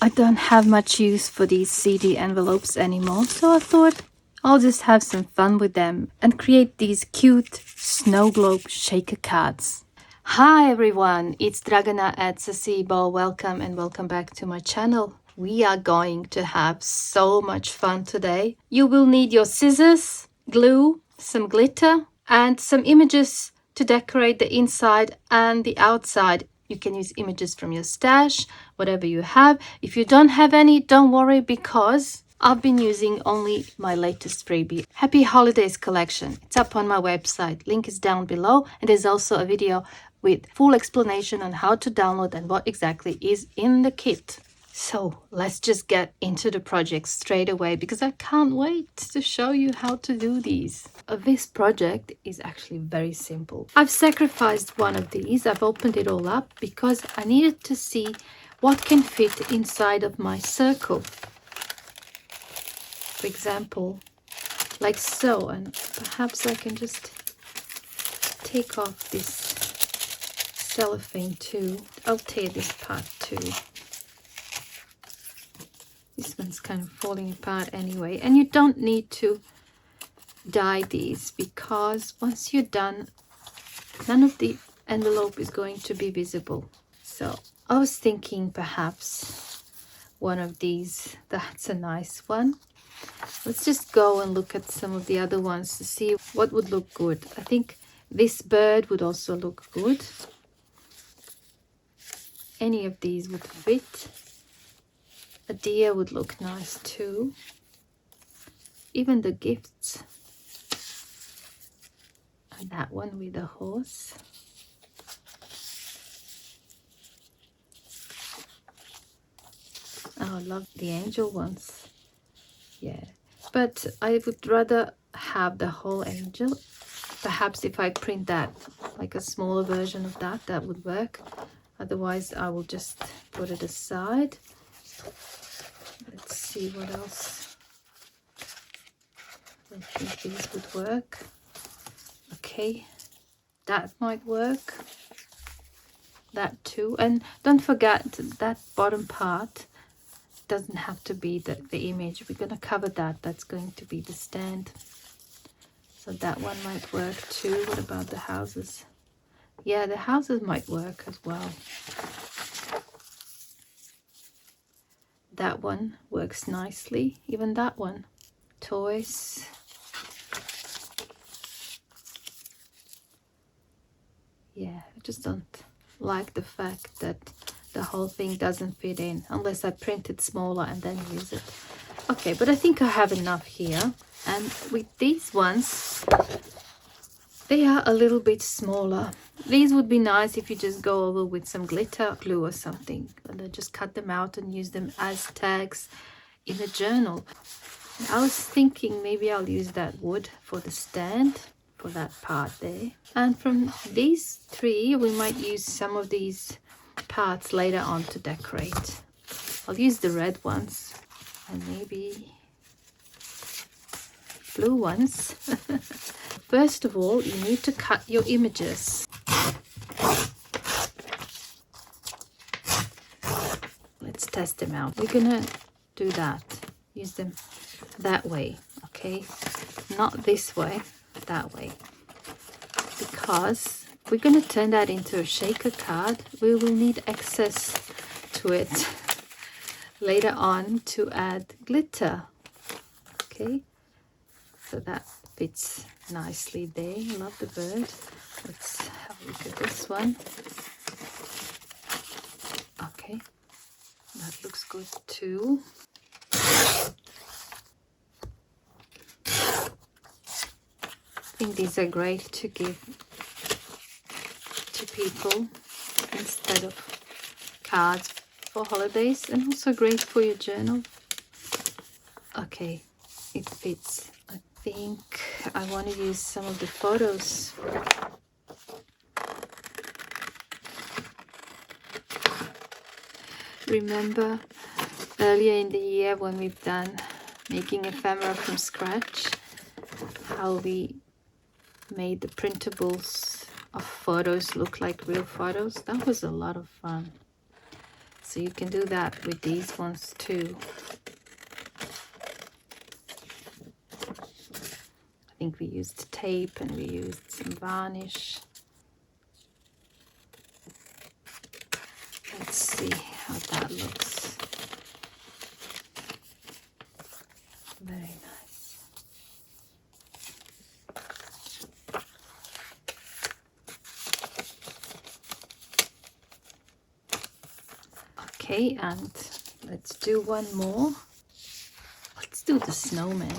I don't have much use for these CD envelopes anymore, so I thought I'll just have some fun with them and create these cute snow globe shaker cards. Hi everyone, it's Dragana at Saacibo. Welcome and welcome back to my channel. We are going to have so much fun today. You will need your scissors, glue, some glitter, and some images to decorate the inside and the outside. You can use images from your stash, whatever you have. If you don't have any, don't worry, because I've been using only my latest freebie, Happy Holidays collection. It's up on my website. Link is down below. And there's also a video with full explanation on how to download and what exactly is in the kit. So let's just get into the project straight away because I can't wait to show you how to do these. This project is actually very simple. I've sacrificed one of these. I've opened it all up because I needed to see what can fit inside of my circle. For example, like so, and perhaps I can just take off this cellophane too. I'll tear this part too. This one's kind of falling apart anyway, and you don't need to dye these because once you're done, none of the envelope is going to be visible. So I was thinking perhaps one of these. That's a nice one. Let's just go and look at some of the other ones to see what would look good. I think this bird would also look good. Any of these would fit. A deer would look nice too. Even the gifts. And that one with a horse. Oh, I love the angel ones. Yeah, but I would rather have the whole angel. Perhaps if I print that, like a smaller version of that, that would work. Otherwise, I will just put it aside. Let's see what else. I think these would work. Okay, that might work. That too. And don't forget that bottom part doesn't have to be the image. We're going to cover that. That's going to be the stand. So that one might work too. What about the houses? Yeah, the houses might work as well. That one works nicely. Even that one. Toys. Yeah, I just don't like the fact that the whole thing doesn't fit in unless I print it smaller and then use it. Okay, but I think I have enough here. And with these ones, they are a little bit smaller. These would be nice if you just go over with some glitter glue or something, and then just cut them out and use them as tags in a journal. I was thinking maybe I'll use that wood for the stand, for that part there. And from these three, we might use some of these parts later on to decorate. I'll use the red ones and maybe blue ones. First of all, you need to cut your images. Let's test them out. We're gonna do that. Use them that way, okay? Not this way, that way. Because we're gonna turn that into a shaker card. We will need access to it later on to add glitter. Okay, so that fits nicely there. I love the bird. Let's have a look at this one. Okay, that looks good too. I think these are great to give to people instead of cards for holidays, and also great for your journal. Okay, it fits. I think I want to use some of the photos. Remember earlier in the year when we've done making ephemera from scratch, how we made the printables of photos look like real photos? That was a lot of fun. So So you can do that with these ones too. I think we used tape and we used some varnish. Let's see how that looks. Very nice. Okay, and let's do one more. Let's do the snowman.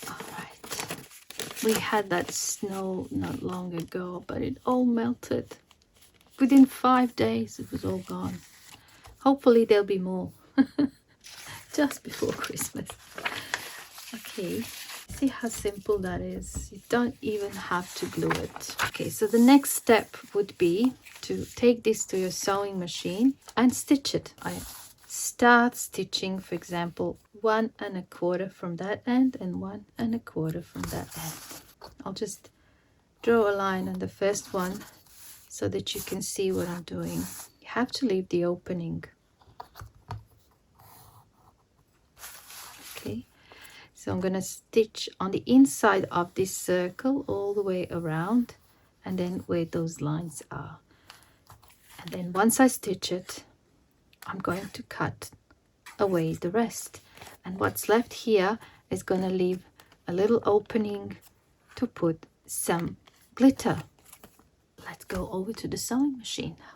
All right. We had that snow not long ago, but it all melted. Within 5 days, it was all gone. Hopefully there'll be more. Just before Christmas. Okay, see how simple that is. You don't even have to glue it. Okay, so the next step would be to take this to your sewing machine and stitch it. I start stitching, for example, 1 1/4 from that end and 1 1/4 from that end. I'll just draw a line on the first one so that you can see what I'm doing. You have to leave the opening. Okay, so I'm gonna stitch on the inside of this circle all the way around, and then where those lines are. And then once I stitch it, I'm going to cut away the rest. And what's left here is gonna leave a little opening to put some glitter. Let's go over to the sewing machine now.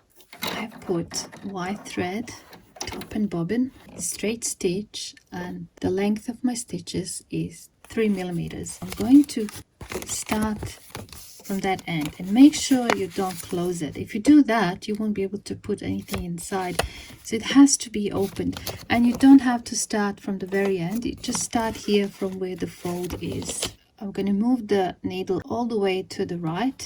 I've put white thread, top and bobbin, straight stitch, and the length of my stitches is 3 millimeters. I'm going to start from that end and make sure you don't close it. If you do that, you won't be able to put anything inside. So it has to be opened, and you don't have to start from the very end. You just start here from where the fold is. I'm going to move the needle all the way to the right.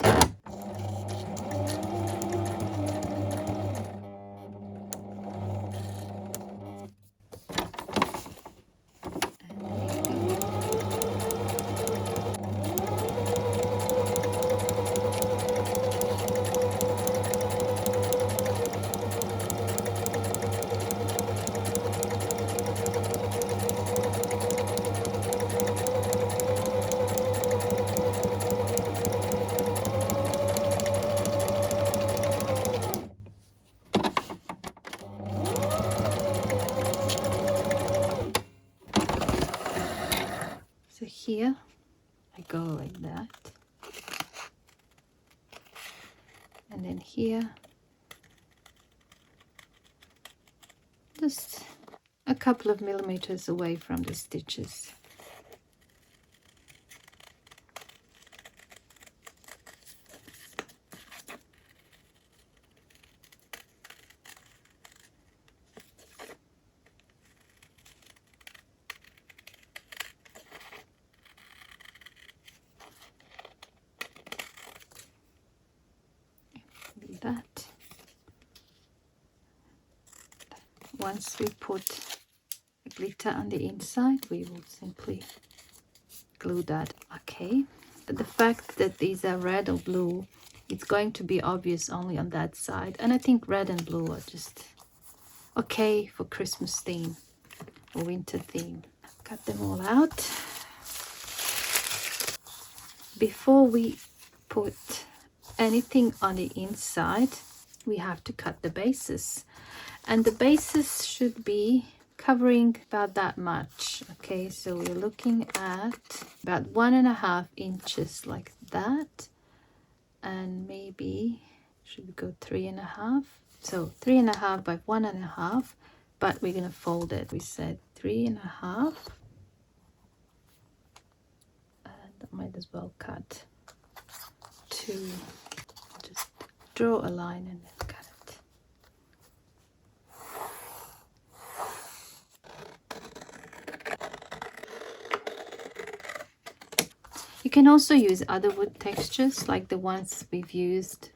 So here I go like that, and then here just a couple of millimeters away from the stitches. That once we put glitter on the inside, we will simply glue that. Okay, but the fact that these are red or blue, it's going to be obvious only on that side, and I think red and blue are just okay for Christmas theme or winter theme. Cut them all out. Before we put anything on the inside, we have to cut the bases, and the bases should be covering about that much. Okay, so we're looking at about 1.5 inches like that, and maybe should we go 3.5? So 3.5 by 1.5, but we're gonna fold it. We said 3.5, and I might as well cut 2. Just draw a line and then cut it. You can also use other wood textures like the ones we've used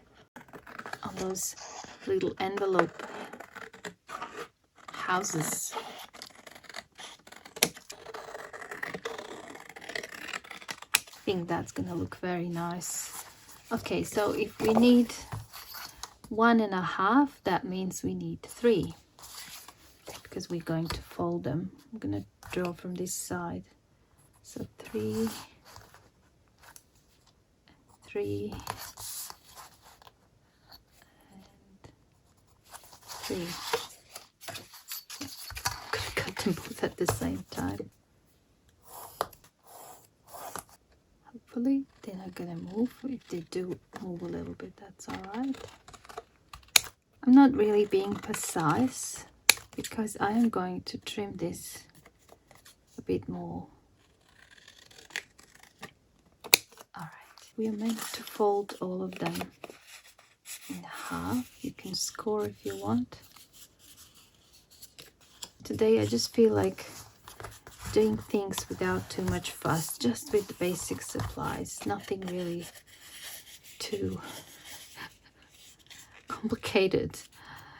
on those little envelope houses. I think that's gonna look very nice. Okay, so if we need 1.5, that means we need 3 because we're going to fold them. I'm going to draw from this side. So 3, 3, and 3. I'm going to cut them both at the same time. Hopefully they're not going to move. If they do move a little bit, that's all right. I'm not really being precise because I am going to trim this a bit more. All right, we are meant to fold all of them in half. You can score if you want. Today I just feel like doing things without too much fuss, just with the basic supplies, nothing really too complicated.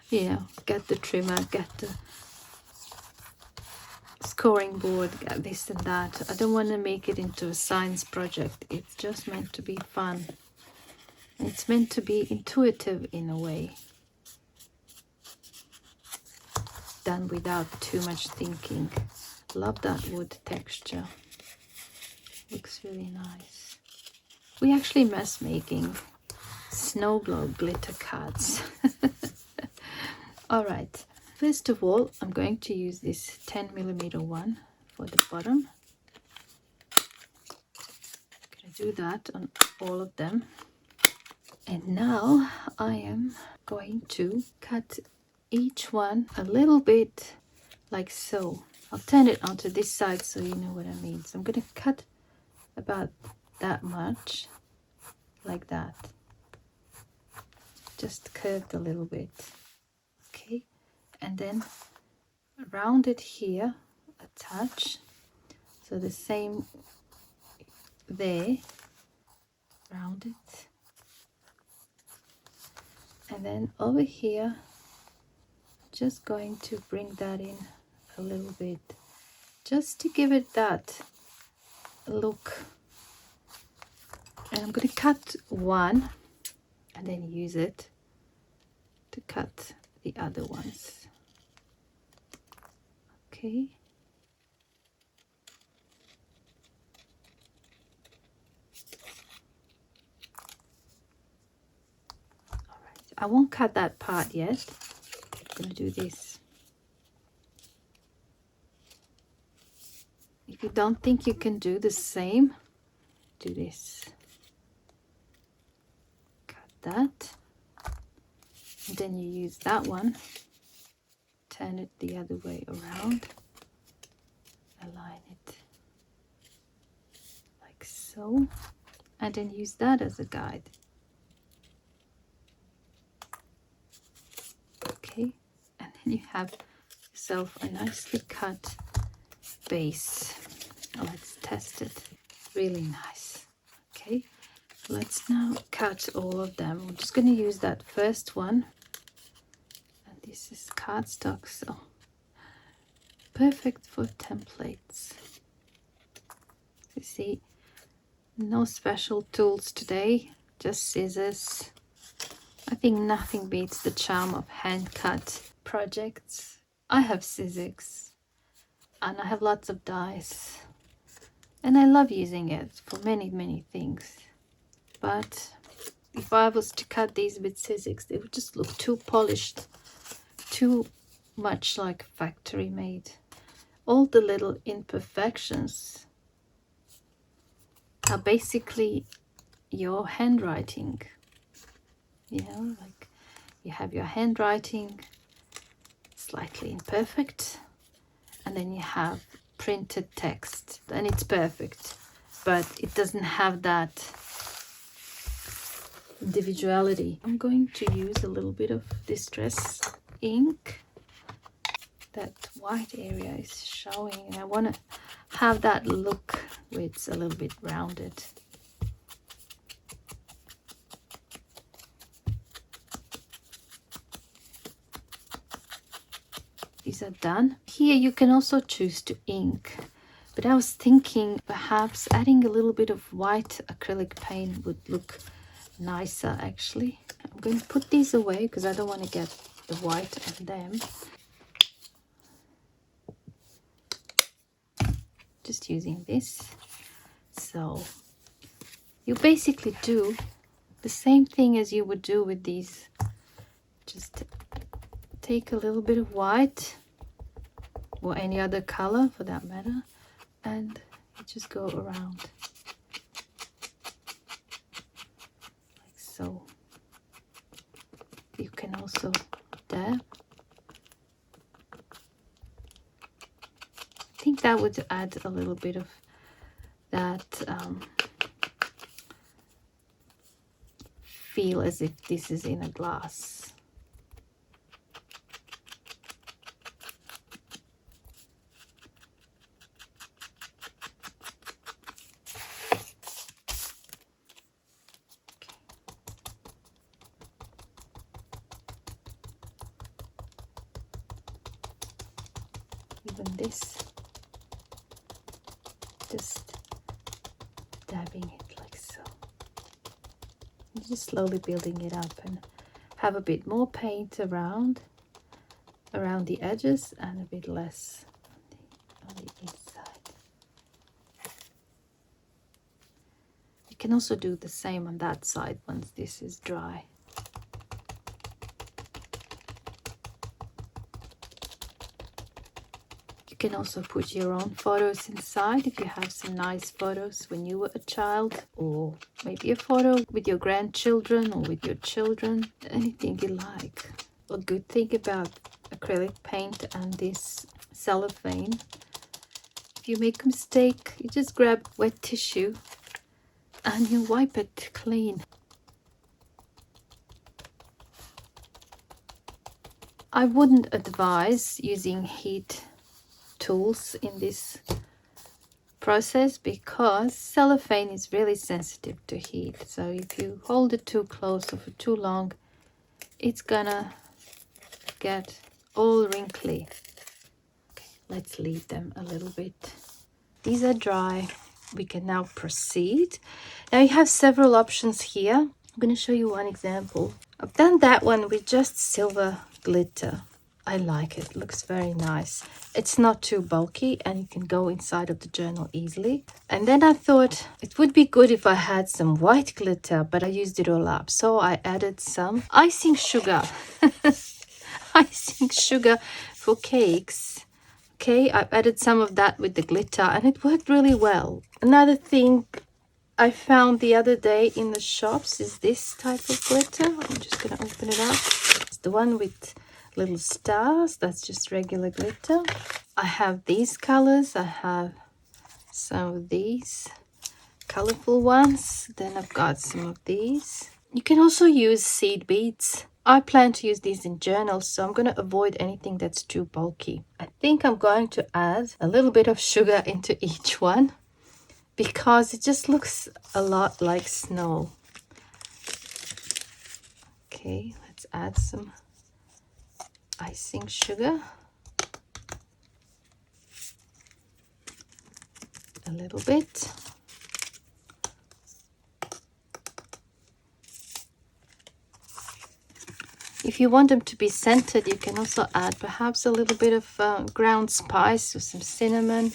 You know, get the trimmer, get the scoring board, get this and that. I don't want to make it into a science project. It's just meant to be fun. It's meant to be intuitive in a way, done without too much thinking. Love that wood texture. Looks really nice. We actually mess making snow globe glitter cards. All right, first of all, I'm going to use this 10mm one for the bottom. I'm going to do that on all of them. And now I am going to cut each one a little bit like so. I'll turn it onto this side so you know what I mean. So I'm going to cut about that much, like that. Just curved a little bit. Okay, and then round it here a touch. So the same there, round it. And then over here, just going to bring that in a little bit, just to give it that look. And I'm going to cut one and then use it to cut the other ones. Okay. All right. I won't cut that part yet. I'm going to do this. If you don't think you can do the same, do this. Cut that. And then you use that one, turn it the other way around, align it like so, and then use that as a guide. Okay, and then you have yourself a nicely cut base. Let's test it. Really nice. Okay, let's now cut all of them. I'm just going to use that first one. And this is cardstock, so perfect for templates. You see, no special tools today, just scissors. I think nothing beats the charm of hand cut projects. I have scissors and I have lots of dies. And I love using it for many things. But if I was to cut these with scissors, they would just look too polished, too much like factory made. All the little imperfections are basically your handwriting. You know, like you have your handwriting slightly imperfect, and then you have printed text, and it's perfect, but it doesn't have that individuality. I'm going to use a little bit of distress ink. That white area is showing, and I want to have that look where it's a little bit rounded. These are done. Here you can also choose to ink, but I was thinking perhaps adding a little bit of white acrylic paint would look nicer actually. I'm I'm going to put these away because I don't want to get the white on them. Just using this. So you basically do the same thing as you would do with these. Just take a little bit of white or any other color for that matter, and you just go around like so. You can also dab. I think that would add a little bit of that feel as if this is in a glass. Even this, just dabbing it like so. And just slowly building it up and have a bit more paint around the edges and a bit less on the inside. You can also do the same on that side once this is dry. You can also put your own photos inside if you have some nice photos when you were a child, or maybe a photo with your grandchildren or with your children, anything you like. A good thing about acrylic paint and this cellophane, if you make a mistake, you just grab wet tissue and you wipe it clean. I wouldn't advise using heat tools in this process because cellophane is really sensitive to heat. So if you hold it too close or for too long, it's gonna get all wrinkly. Okay, let's leave them a little bit. These are dry. We can now proceed. Now you have several options here. I'm going to show you one example. I've done that one with just silver glitter. I like it. It looks very nice. It's not too bulky and you can go inside of the journal easily. And then I thought it would be good if I had some white glitter, but I used it all up. So I added some icing sugar. Icing sugar for cakes. Okay, I've added some of that with the glitter and it worked really well. Another thing I found the other day in the shops is this type of glitter. I'm just going to open it up. It's the one with little stars. That's just regular glitter. I have these colors. I have some of these colorful ones. Then I've got some of these. You can also use seed beads. I plan to use these in journals, so I'm going to avoid anything that's too bulky. I think I'm going to add a little bit of sugar into each one because it just looks a lot like snow. Okay, let's add some icing sugar. A little bit. If you want them to be scented, you can also add perhaps a little bit of ground spice or some cinnamon.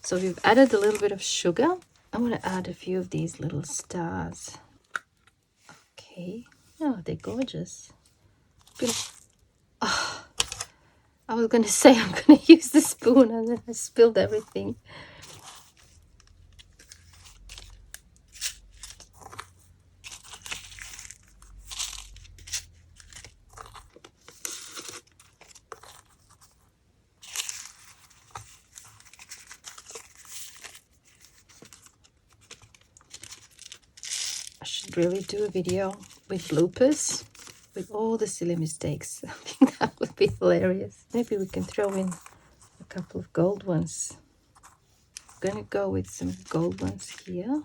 So we've added a little bit of sugar. I want to add a few of these little stars. Okay. Oh, they're gorgeous. Oh, I was going to say I'm going to use the spoon and then I spilled everything. I should really do a video with bloopers, with all the silly mistakes. I think that would be hilarious. Maybe we can throw in a couple of gold ones. I'm going to go with some gold ones here.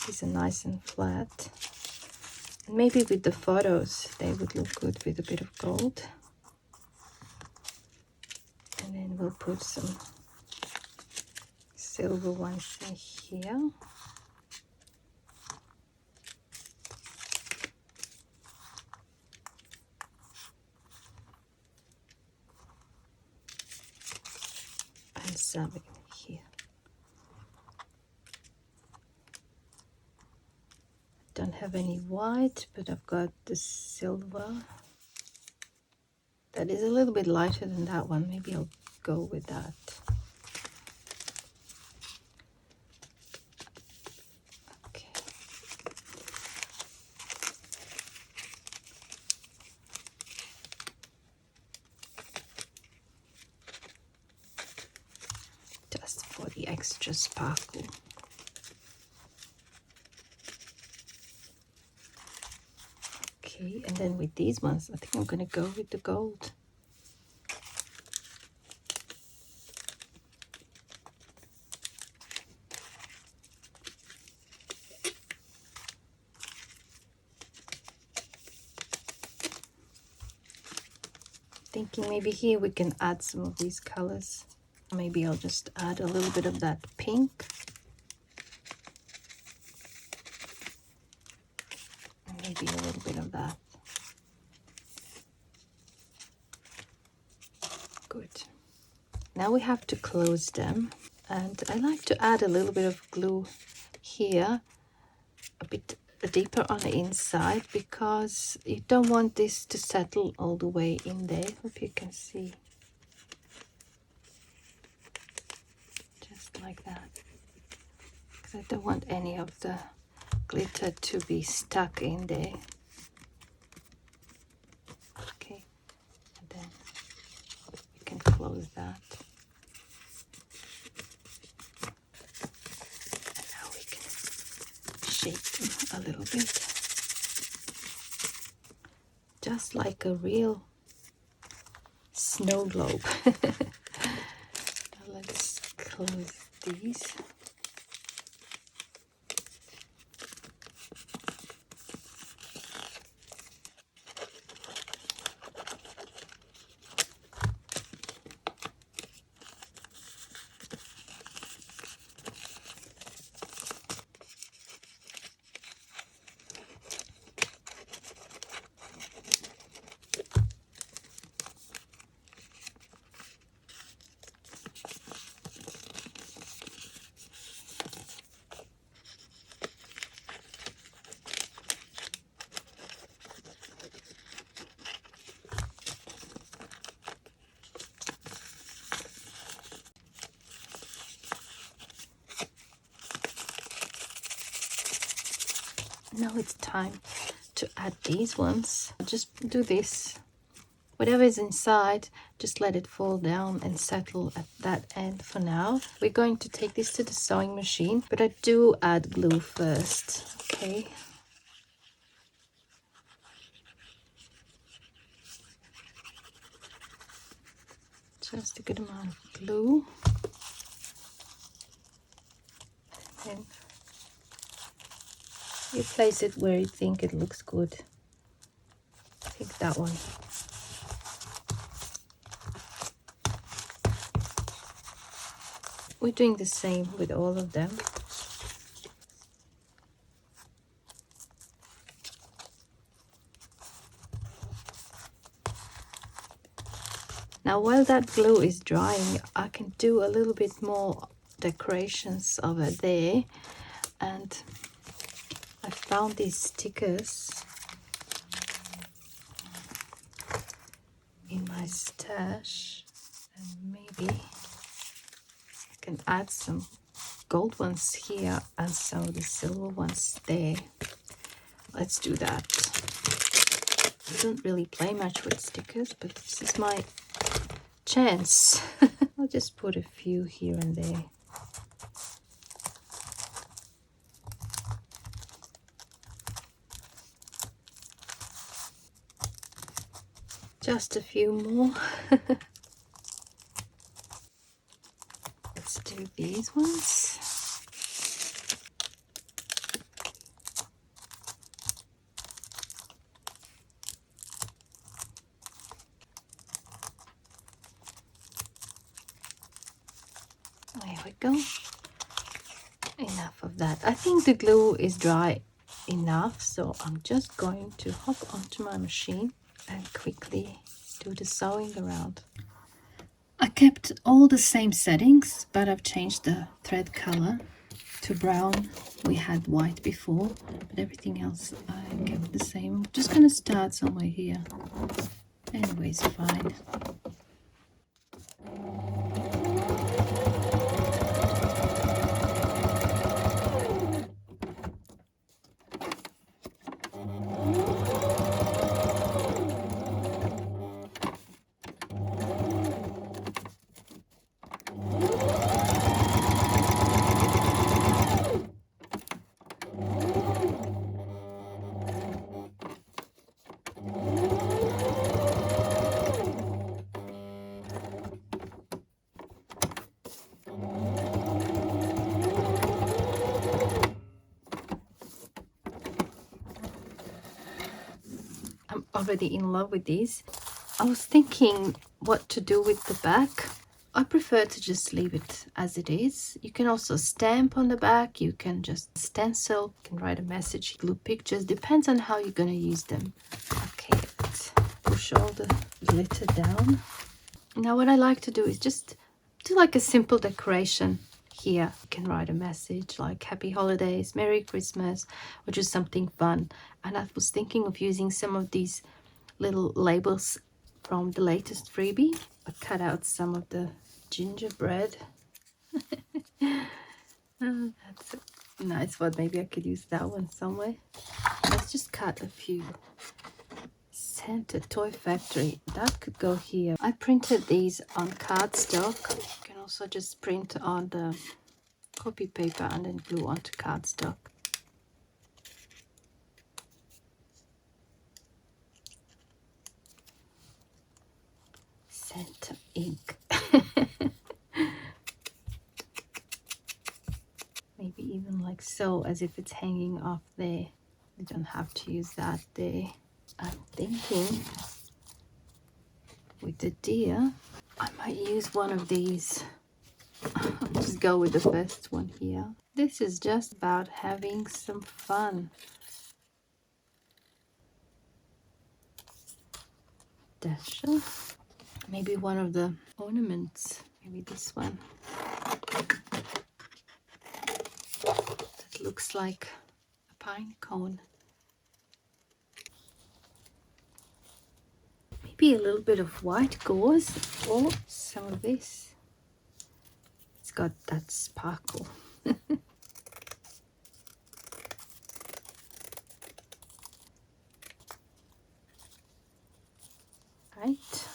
These are nice and flat. And maybe with the photos, they would look good with a bit of gold. And we'll put some silver ones in here. And some in here. Don't have any white, but I've got the silver. That is a little bit lighter than that one. Maybe I'll go with that. Okay. Just for the extra sparkle. Okay, and then with these ones, I think I'm going to go with the gold. Thinking maybe here we can add some of these colors. Maybe I'll just add a little bit of that pink. And maybe a little bit of that. Good. Now we have to close them. And I like to add a little bit of glue here, a bit deeper on the inside, because you don't want this to settle all the way in there. Hope you can see. Just like that. Because I don't want any of the glitter to be stuck in there. Okay, and then you can close that. And now we can shape them a little bit. Just like a real snow globe. Now let's close these. Now it's time to add these ones. Just do this. Whatever is inside, just let it fall down and settle at that end for now. We're going to take this to the sewing machine, but I do add glue first. Okay. Just a good amount of glue. And you place it where you think it looks good. I think that one. We're doing the same with all of them. Now while that glue is drying, I can do a little bit more decorations over there. And I found these stickers in my stash, and maybe I can add some gold ones here and some of the silver ones there. Let's do that. I don't really play much with stickers, but this is my chance. I'll just put a few here and there. Just a few more. Let's do these ones. There we go. Enough of that. I think the glue is dry enough, so I'm just going to hop onto my machine and quickly do the sewing around. I kept all the same settings, but I've changed the thread color to brown. We had white before, but everything else I kept the same. I'm just gonna start somewhere here. Anyways, fine. I'm already in love with these. I was thinking what to do with the back. I prefer to just leave it as it is. You can also stamp on the back. You can just stencil. You can write a message, glue pictures. Depends on how you're going to use them. Okay, let's push all the glitter down. Now what I like to do is just do like a simple decoration here. You can write a message like Happy Holidays, Merry Christmas, or just something fun. And I was thinking of using some of these little labels from the latest freebie. I cut out some of the gingerbread. That's a nice one. Maybe I could use that one somewhere. Let's just cut a few. Santa Toy Factory, that could go here. I printed these on cardstock. You can also just print on the copy paper and then glue onto cardstock. Santa ink. Maybe even like so, as if it's hanging off there. You don't have to use that there. I'm thinking with the deer, I might use one of these. I'll just go with the first one here. This is just about having some fun. Dasher. Maybe one of the ornaments. Maybe this one. That looks like a pine cone. Maybe a little bit of white gauze or some of this. It's got that sparkle. Right.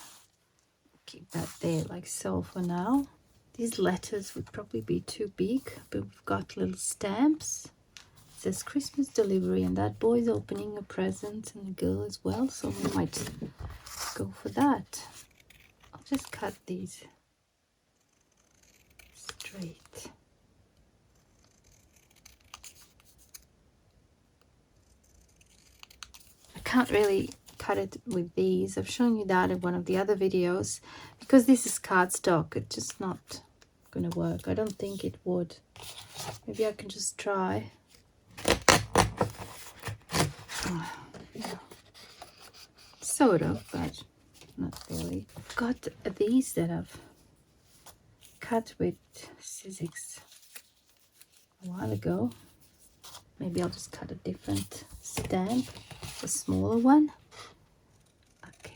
Keep that there like so for now. These letters would probably be too big, but we've got little stamps. It says Christmas delivery, and that boy's opening a present and a girl as well, so we might go for that. I'll just cut these straight. I can't really cut it with these. I've shown you that in one of the other videos. Because this is cardstock, it's just not gonna work. I don't think it would. Maybe I can just try. Yeah. Sort of, but not really. I've got these that I've cut with scissors a while ago. Maybe I'll just cut a different stamp, a smaller one. Okay.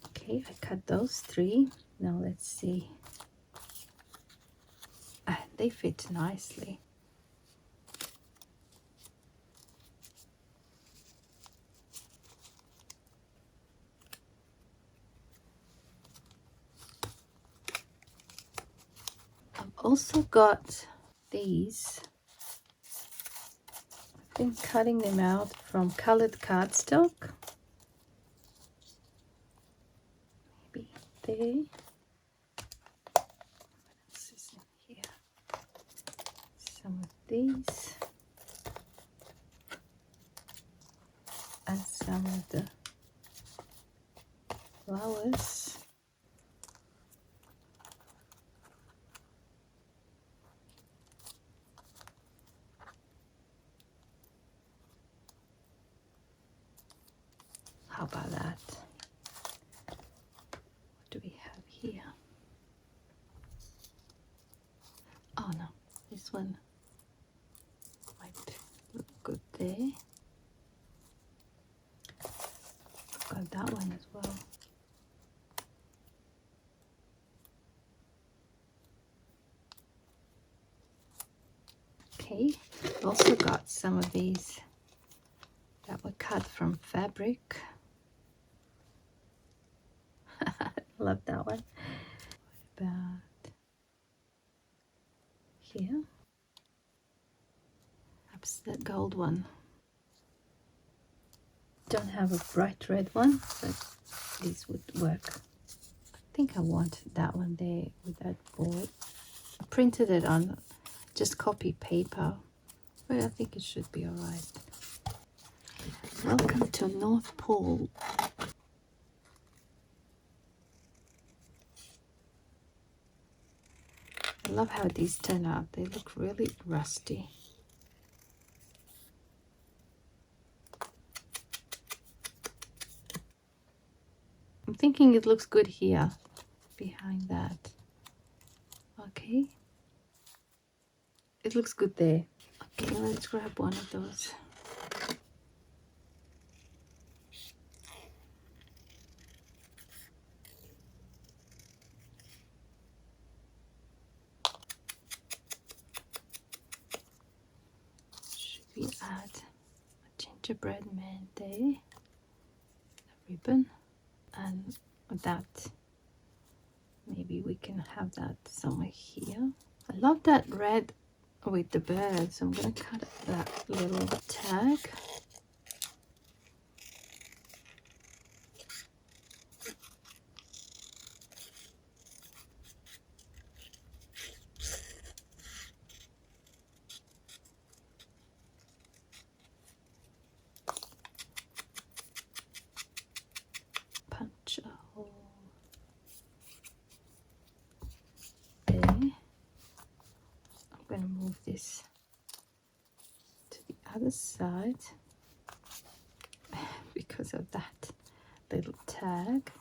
Okay, I cut those 3. Now let's see. They fit nicely. I've also got these. I've been cutting them out from colored cardstock. Maybe there. What else is in here? Some of these. some of the flowers. How about that? What do we have here? Oh no, this one might look good there. Got that one as well. Okay, also got some of these that were cut from fabric. Love that one. What about here? Perhaps the gold one. Don't have a bright red one, but this would work. I think I want that one there with that board. I printed it on just copy paper, but I think it should be alright. Welcome to North Pole. I love how these turn out. They look really rusty. I'm thinking it looks good here, behind that. Okay. It looks good there. Okay, let's grab one of those. Should we add a gingerbread man there? A ribbon. And that, maybe we can have that somewhere here. I love that red with the birds. I'm gonna cut that little tag. Punch a hole there. I'm gonna move this to the other side because of that little tag.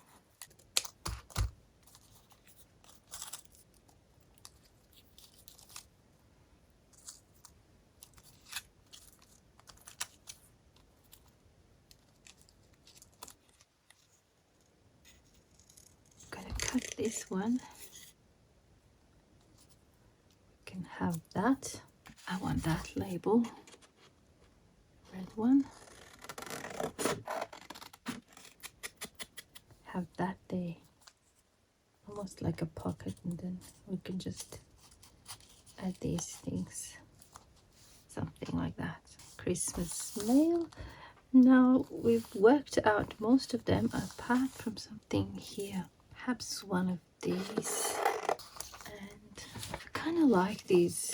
I'm gonna cut this one. We can have that. I want that label, red one. Have that there, almost like a pocket, and then we can just add these things, something like that. Christmas mail. Now we've worked out most of them apart from something here, perhaps one of these, and I kind of like these.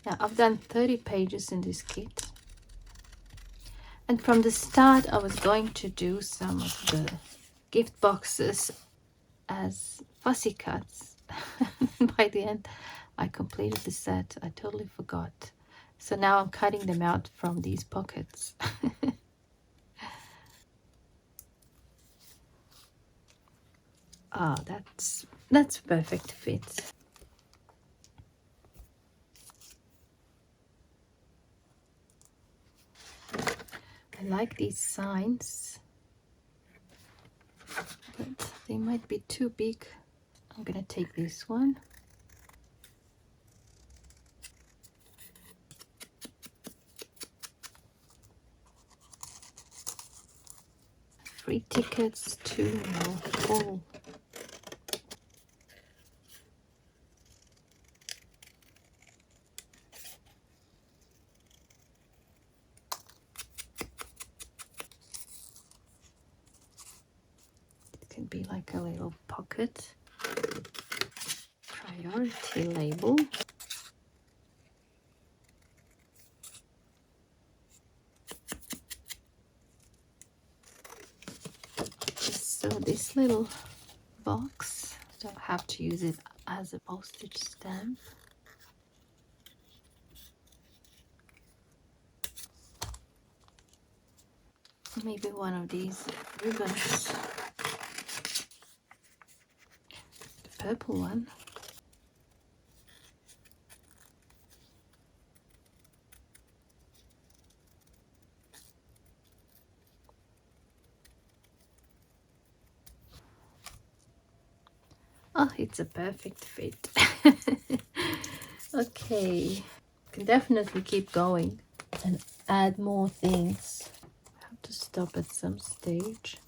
Now I've done 30 pages in this kit, and from the start I was going to do some of the gift boxes as fussy cuts. By the end I completed the set. I totally forgot, so now I'm cutting them out from these pockets. Ah, that's perfect fit. I like these signs, but they might be too big. I'm gonna take this one. Free tickets to North Pole. It can be like a little pocket. Priority label. little box. Don't have to use it as a postage stamp. Maybe one of these ribbons. The purple one. Oh, it's a perfect fit. Okay, can definitely keep going and add more things. Have to stop at some stage.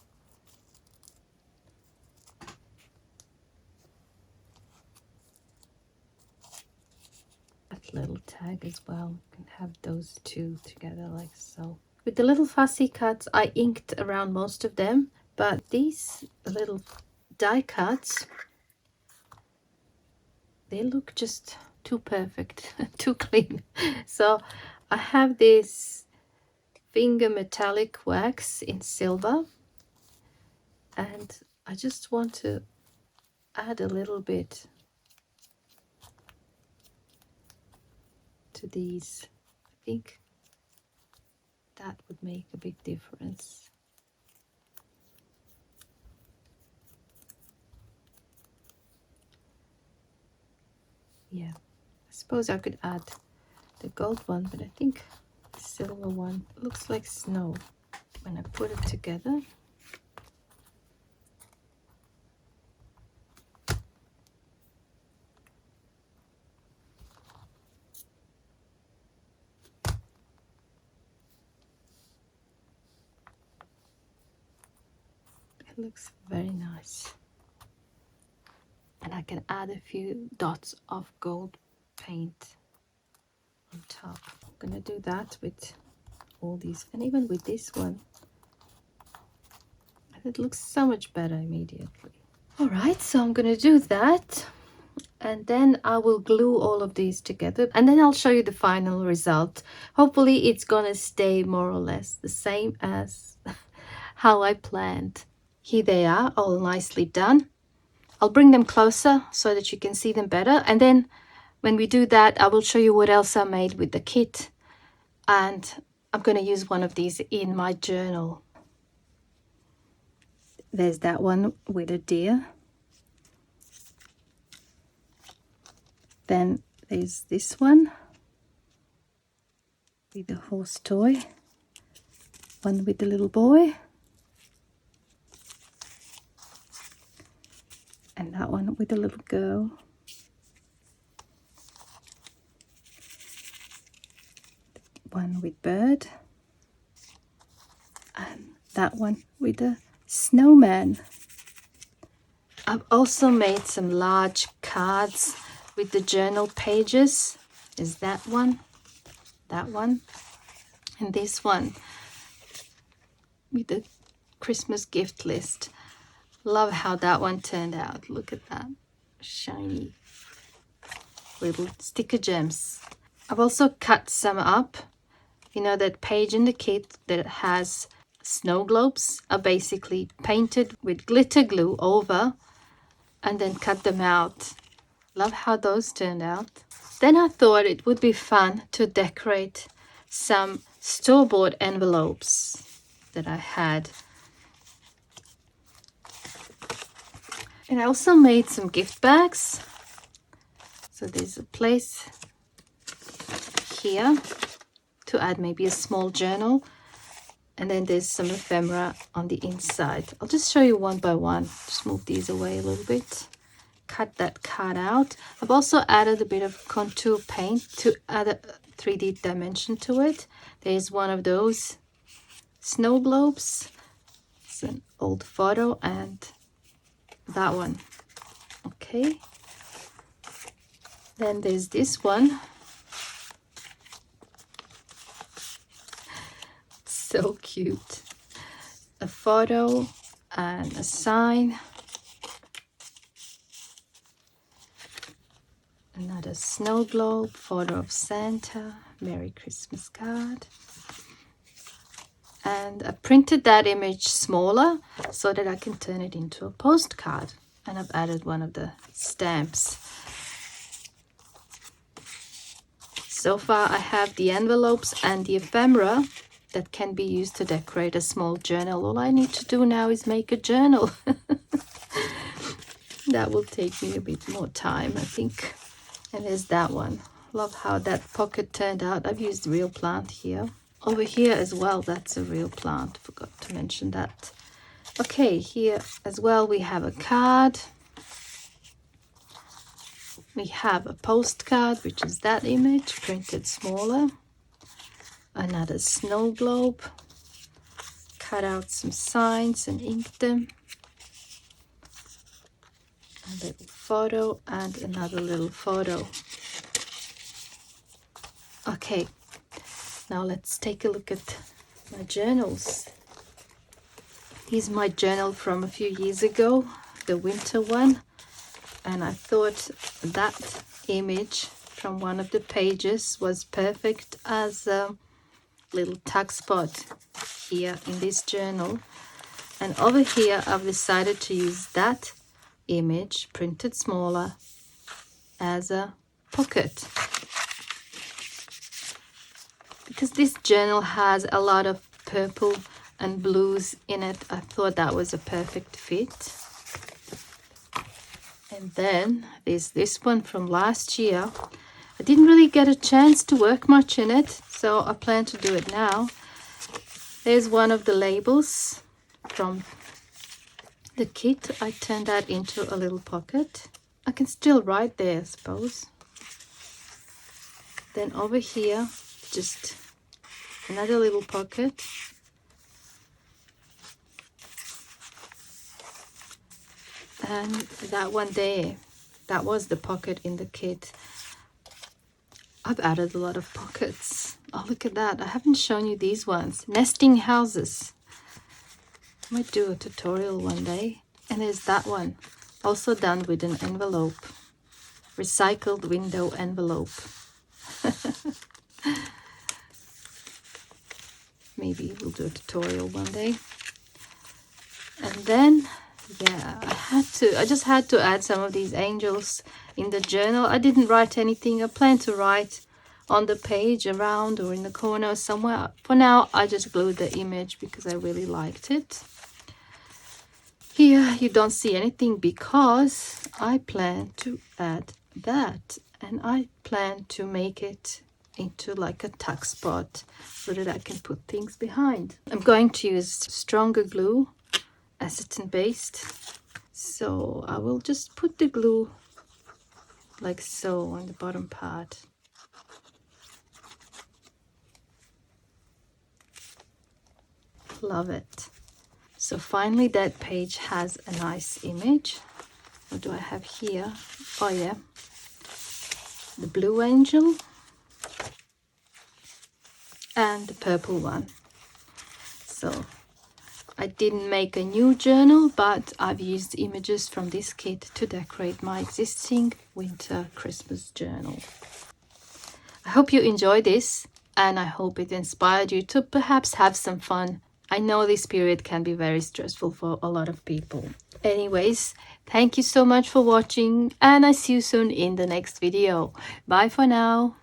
That little tag as well. You can have those two together like so. With the little fussy cuts, I inked around most of them, but these little die cuts, they look just too perfect, too clean. So I have this finger metallic wax in silver, and I just want to add a little bit to these. I think that would make a big difference. Yeah, I suppose I could add the gold one, but I think the silver one looks like snow when I put it together. It looks very nice. And I can add a few dots of gold paint on top. I'm gonna do that with all these, and even with this one. And it looks so much better immediately. All right, so I'm gonna do that, and then I will glue all of these together, and then I'll show you the final result. Hopefully it's gonna stay more or less the same as how I planned. Here they are, all nicely done. I'll bring them closer so that you can see them better, and then when we do that, I will show you what else I made with the kit, and I'm going to use one of these in my journal. There's that one with a deer. Then there's this one with a horse toy, one with the little boy, and that one with the little girl. One with bird, and that one with a snowman. I've also made some large cards with the journal pages. Is that one, and this one with the Christmas gift list. Love how that one turned out. Look at that, shiny little sticker gems. I've also cut some up. You know that page in the kit that has snow globes are basically painted with glitter glue over and then cut them out. Love how those turned out. Then I thought it would be fun to decorate some store-bought envelopes that I had. And I also made some gift bags. So there's a place here to add maybe a small journal. And then there's some ephemera on the inside. I'll just show you one by one. Just move these away a little bit. Cut that card out. I've also added a bit of contour paint to add a 3D dimension to it. There's one of those snow globes. It's an old photo, and that one. Okay. Then there's this one. So cute. A photo and a sign. Another snow globe, photo of Santa, Merry Christmas card. And I printed that image smaller so that I can turn it into a postcard. And I've added one of the stamps. So far I have the envelopes and the ephemera that can be used to decorate a small journal. All I need to do now is make a journal. That will take me a bit more time, I think. And there's that one. Love how that pocket turned out. I've used real plant here. Over here as well, that's a real plant. Forgot to mention that. Okay, here as well we have a card. We have a postcard, which is that image, printed smaller. Another snow globe. Cut out some signs and inked them. A little photo and another little photo. Okay, now let's take a look at my journals. Here's my journal from a few years ago, the winter one. And I thought that image from one of the pages was perfect as a little tuck spot here in this journal. And over here, I've decided to use that image, printed smaller, as a pocket. Because this journal has a lot of purple and blues in it, I thought that was a perfect fit. And then there's this one from last year. I didn't really get a chance to work much in it, so I plan to do it now. There's one of the labels from the kit. I turned that into a little pocket. I can still write there, I suppose. Then over here, just another little pocket. And that one there, that was the pocket in the kit. I've added a lot of pockets. Oh, look at that. I haven't shown you these ones. Nesting houses. I might do a tutorial one day. And there's that one. Also done with an envelope. Recycled window envelope. Maybe we'll do a tutorial one day. And then, yeah, I just had to add some of these angels in the journal. I didn't write anything. I plan to write on the page around or in the corner somewhere. For now, I just glued the image because I really liked it. Here you don't see anything because I plan to add that, and I plan to make it into like a tuck spot so that I can put things behind. I'm going to use stronger glue, acetate based, so I will just put the glue like so on the bottom part. Love it. So finally that page has a nice image. What do I have here? Oh yeah, the blue angel and the purple one. So I didn't make a new journal, but I've used images from this kit to decorate my existing winter Christmas journal. I hope you enjoyed this, and I hope it inspired you to perhaps have some fun. I know this period can be very stressful for a lot of people. Anyways, thank you so much for watching, and I see you soon in the next video. Bye for now.